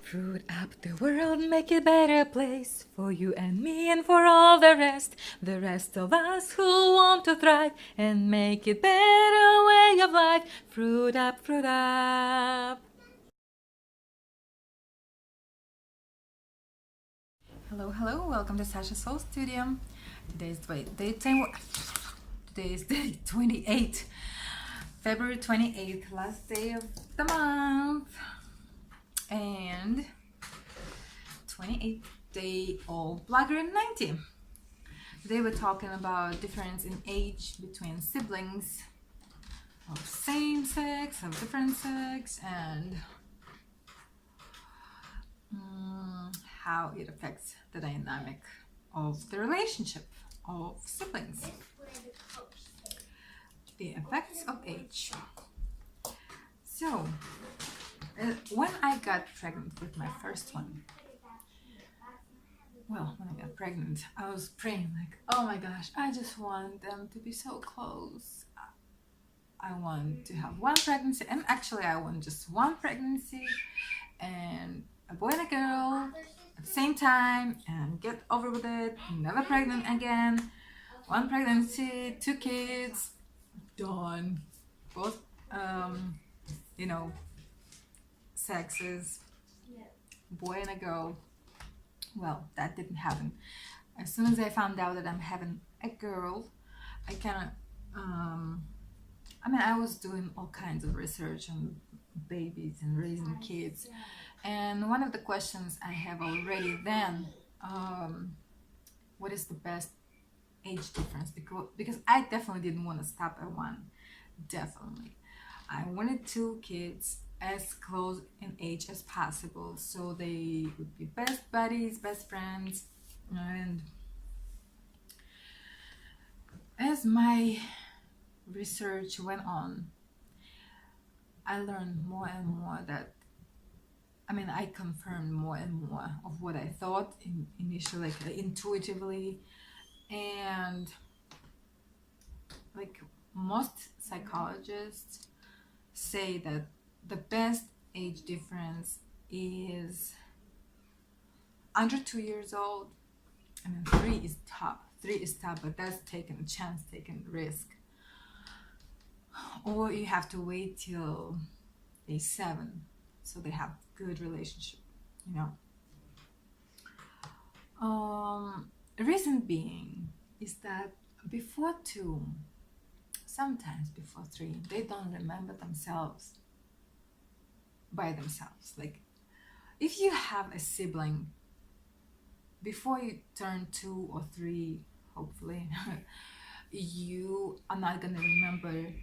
Fruit up the world, make it a better place for you and me and for all the rest of us who want to thrive and make it better way of life. Fruit up, fruit up. Hello, hello, welcome to Sasha Soul Studio. Today's day 28th, February 28th, last day of the month, and 28th day of Black Girl 90. Today we're talking about difference in age between siblings of same sex, of different sex, and how it affects the dynamic of the relationship of siblings. The effects of age. So, when I got pregnant with my first one, when I got pregnant, I was praying like, oh my gosh, I just want them to be so close. I want to have one pregnancy, and actually I want just one pregnancy and a boy and a girl at the same time and get over with it, never pregnant again. One pregnancy, 2 kids, done. Both sexes, boy and a girl. Well, that didn't happen. As soon as I found out that I'm having a girl, I kind of I was doing all kinds of research on babies and raising kids, and one of the questions I have already then, what is the best age difference? Because I definitely didn't want to stop at one. Definitely, I wanted 2 kids as close in age as possible, so they would be best buddies, best friends. And as my research went on, I learned more and more that I confirmed more and more of what I thought initially, like intuitively, and like most psychologists say that the best age difference is under 2 years old. 3 is top. 3 is top, but that's taking a chance, taking risk. Or you have to wait till day 7, so they have good relationship, Reason being is that before 2, sometimes before 3, they don't remember themselves by themselves. Like, if you have a sibling before you turn 2 or 3, hopefully, you are not gonna remember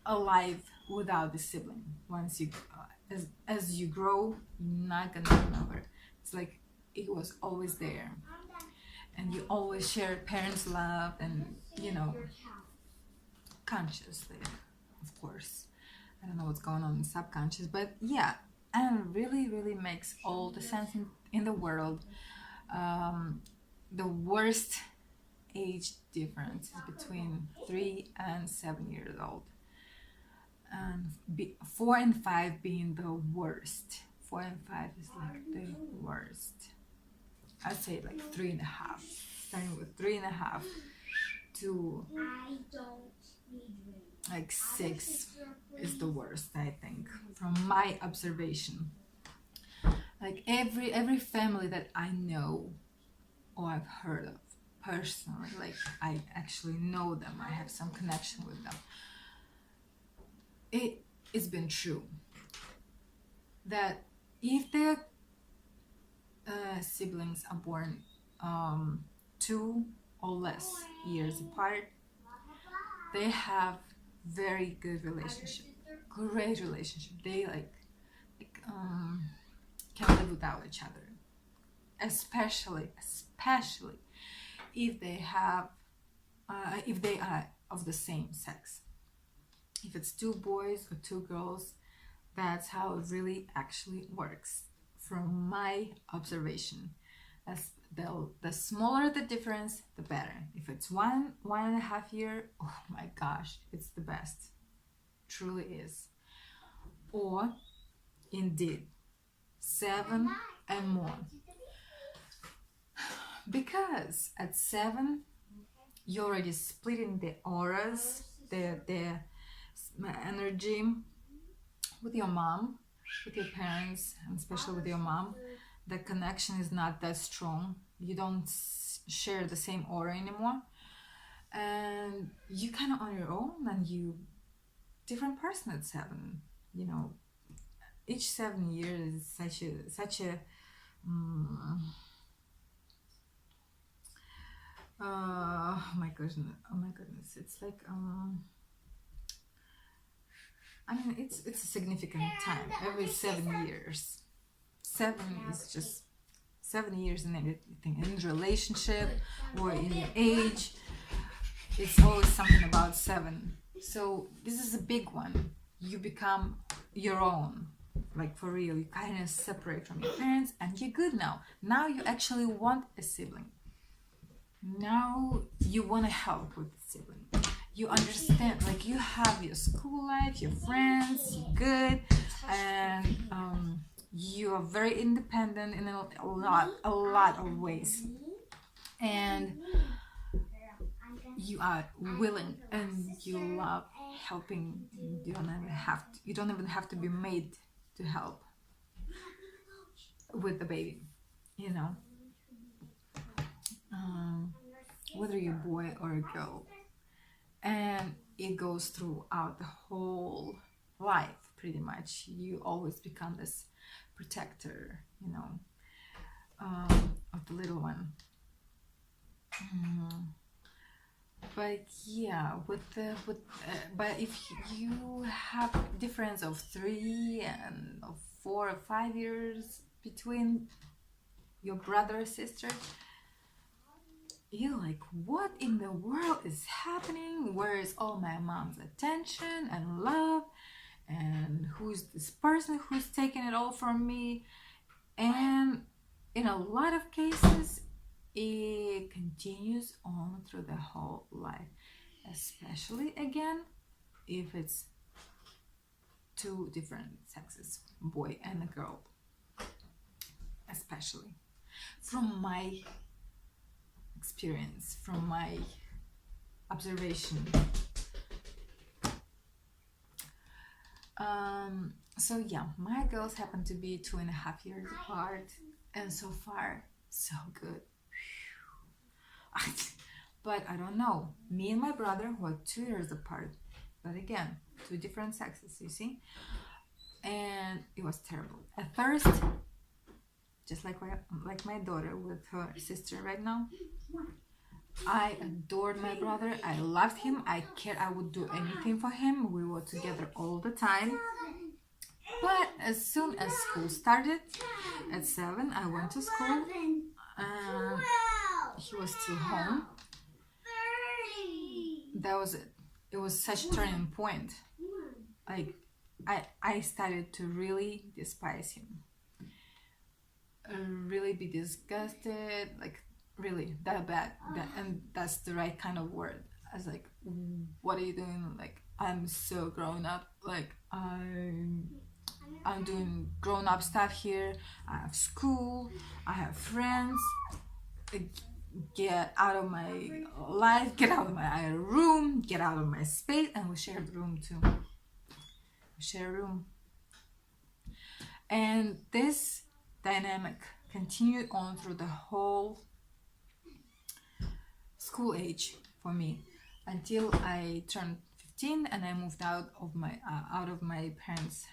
a life without the sibling. Once you, as you grow, you're not gonna remember. It's like it was always there, and you always share parents' love, and consciously, of course. I don't know what's going on in subconscious, but yeah, and really, really makes all the sense in the world. The worst age difference is between 3 and 7 years old, and 4 and 5 being the worst. 4 and 5 is like the worst. I'd say like 3.5, starting with 3.5 to like 6 is the worst, I think, from my observation. Like every family that I know or I've heard of personally, like I actually know them, I have some connection with them, it's been true that if their siblings are born 2 or less years apart, they have very good relationship, great relationship. They can live without each other, especially if they are of the same sex. If it's 2 boys or 2 girls, that's how it really actually works from my observation. As the smaller the difference, the better. If it's 1.5 year, oh my gosh, it's the best. Truly is. Or indeed 7 and more. Because at 7, you're already splitting the auras, the energy with your mom, with your parents, and especially with your mom. The connection is not that strong. You don't share the same aura anymore, and you kind of on your own, and you different person at 7. You know, each 7 years is such a oh my goodness, it's like I mean, it's a significant time. Every 7 years, 7 is just 7 years in everything, in relationship or in age. It's always something about 7. So this is a big one. You become your own, like for real. You kind of separate from your parents, and you're good now. Now you actually want a sibling. Now you want to help with the sibling. You understand, like you have your school life, your friends, you're good, and you are very independent in a lot of ways, and you are willing and you love helping. You don't even have to be made to help with the baby, you know, whether you're a boy or a girl. And it goes throughout the whole life, pretty much. You always become this protector, you know, of the little one. But yeah, but if you have a difference of 3 and of 4 or 5 years between your brother or sister, you're like, what in the world is happening? Where is all my mom's attention and love? And who's this person who's taking it all from me? And in a lot of cases, it continues on through the whole life, especially again if it's 2 different sexes, boy and a girl. Especially from my experience, from my observation. So yeah, my girls happen to be 2.5 years apart, and so far so good. But I don't know, me and my brother were 2 years apart, but again, 2 different sexes, you see, and it was terrible at first. Just like my daughter with her sister right now. I adored my brother. I loved him. I would do anything for him. We were together all the time. But as soon as school started, at 7, I went to school. He was still home. That was it. It was such a turning point. Like, I started to really despise him. Really be disgusted, like really that bad, and that's the right kind of word. I was like, what are you doing? Like, I'm so grown up, like I'm doing grown-up stuff here. I have school, I have friends. Get out of my life, get out of my room, get out of my space. And we share a room too. We share a room, and this dynamic continued on through the whole school age for me, until I turned 15 and I moved out of my parents'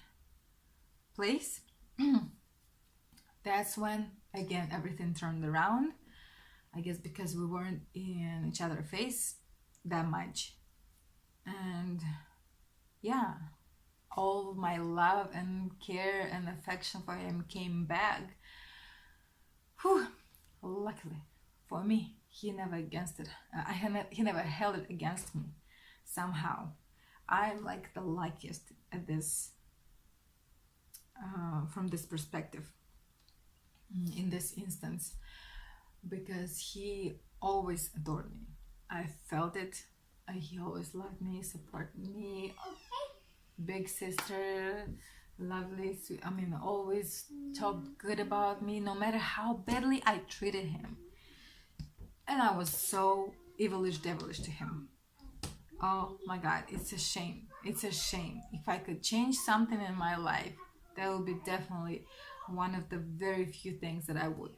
place. That's when again everything turned around, I guess, because we weren't in each other's face that much. And yeah, all of my love and care and affection for him came back. Whew. Luckily for me, he never he never held it against me. Somehow I'm like the luckiest at this, from this perspective, in this instance, because he always adored me. I felt it. He always loved me, supported me. Big sister, lovely, sweet. I mean, always talked good about me, no matter how badly I treated him. And I was so evilish, devilish to him. Oh my God, it's a shame. It's a shame. If I could change something in my life, that would be definitely one of the very few things that I would.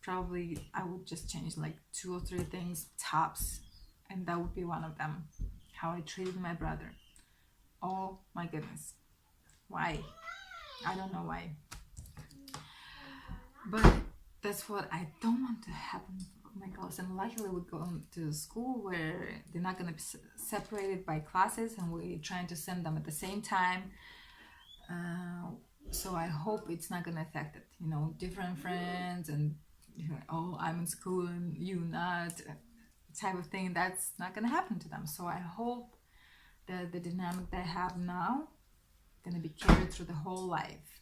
Probably I would just change like 2 or 3 things tops, and that would be one of them. How I treated my brother. Oh my goodness. Why? I don't know why. But that's what I don't want to happen for my girls. And luckily we go to school where they're not going to be separated by classes, and we're trying to send them at the same time. So I hope it's not going to affect it. You know, different friends and, you know, oh, I'm in school and you not, type of thing. That's not going to happen to them. So I hope that the dynamic that I have now going to be carried through the whole life.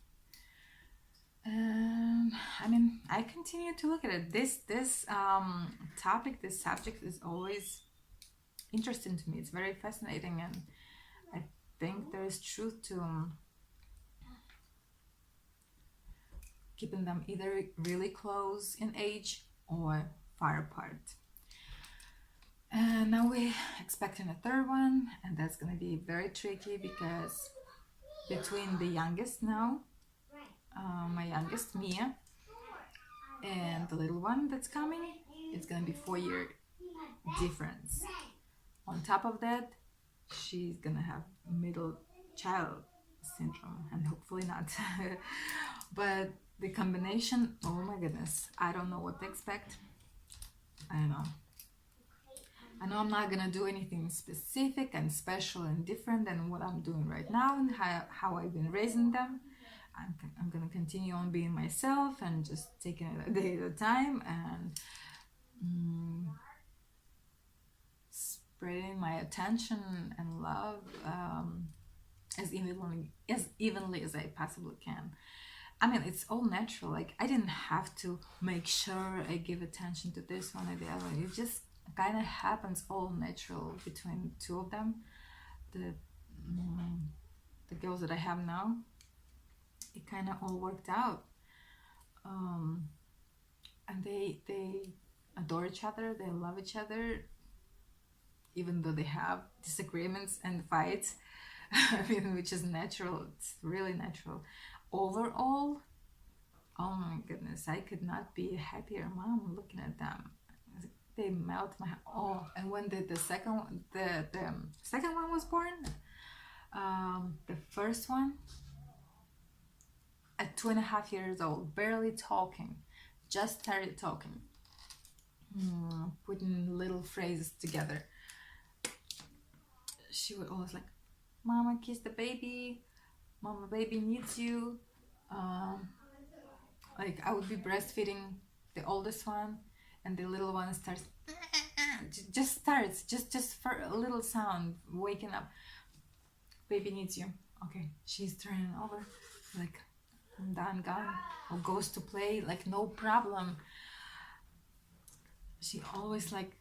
I mean, I continue to look at it. This topic, this subject is always interesting to me. It's very fascinating, and I think there is truth to keeping them either really close in age or far apart. And now we're expecting a third one, and that's gonna be very tricky because between the youngest now, my youngest Mia, and the little one that's coming, it's gonna be 4 year difference. On top of that, she's gonna have middle child syndrome, and hopefully not. But the combination, oh my goodness, I don't know what to expect. I don't know. I know I'm not gonna do anything specific and special and different than what I'm doing right now and how I've been raising them. I'm gonna continue on being myself and just taking it a day at a time, and spreading my attention and love as evenly as I possibly can. I mean, it's all natural. Like, I didn't have to make sure I give attention to this one or the other. It just kind of happens all natural between two of them. The girls that I have now, it kind of all worked out. And they adore each other. They love each other, even though they have disagreements and fights. I mean, which is natural. It's really natural. Overall, oh my goodness, I could not be a happier mom looking at them. They melt my heart. Oh, and when the second one was born, the first one at 2.5 years old, barely talking, just started talking, putting little phrases together. She would always like, "Mama, kiss the baby. Mama, baby needs you." Like, I would be breastfeeding the oldest one, and the little one starts, just for a little sound, waking up. "Baby needs you." Okay, she's turning over, like, I'm done, gone, or goes to play, like, no problem. She always, like,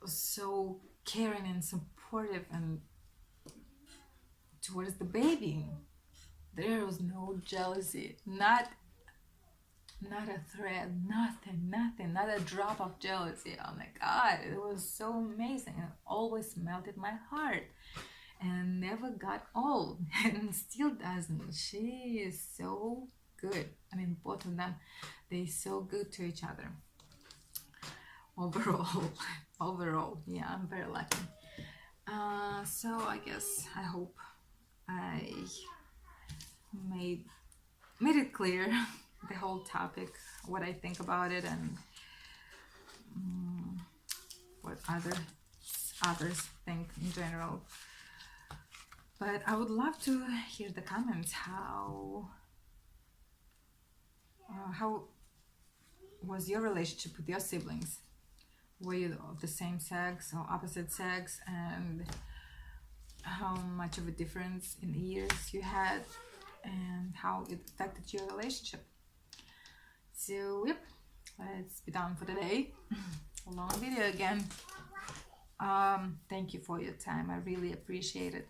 was so caring and supportive and towards the baby. There was no jealousy, not a thread, nothing, not a drop of jealousy. Oh my God, it was so amazing. It always melted my heart and never got old, and still doesn't. She is so good. I mean, both of them, they're so good to each other. Overall, yeah, I'm very lucky. So I guess, I hope I made it clear, the whole topic, what I think about it, and what others think in general. But I would love to hear the comments. How was your relationship with your siblings? Were you of the same sex or opposite sex, and how much of a difference in years you had, and how it affected your relationship? So yep, let's be done for the day. A long video again. Thank you for your time. I really appreciate it.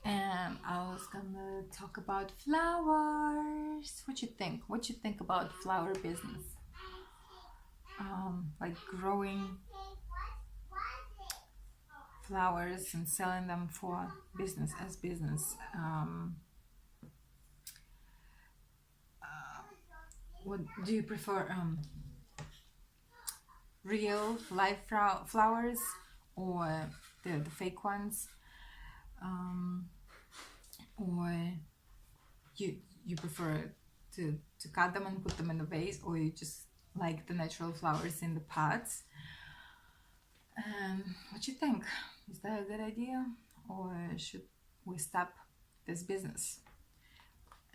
And I was gonna talk about flowers. What you think? What you think about flower business? Like growing flowers and selling them for business as business. What do you prefer? Real live flowers or the fake ones? Or you prefer to cut them and put them in a vase, or you just like the natural flowers in the pots? What you think? Is that a good idea, or should we stop this business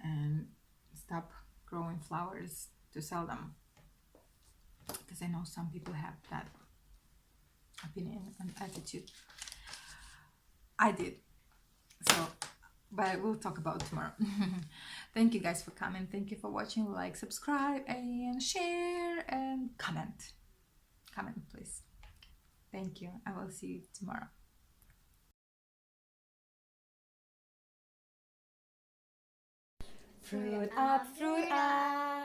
and stop growing flowers to sell them? Because I know some people have that opinion and attitude. I did. So, but we'll talk about it tomorrow. Thank you guys for coming. Thank you for watching. Like, subscribe, and share, and comment. Comment, please. Thank you. I will see you tomorrow. Fruit up, fruit up.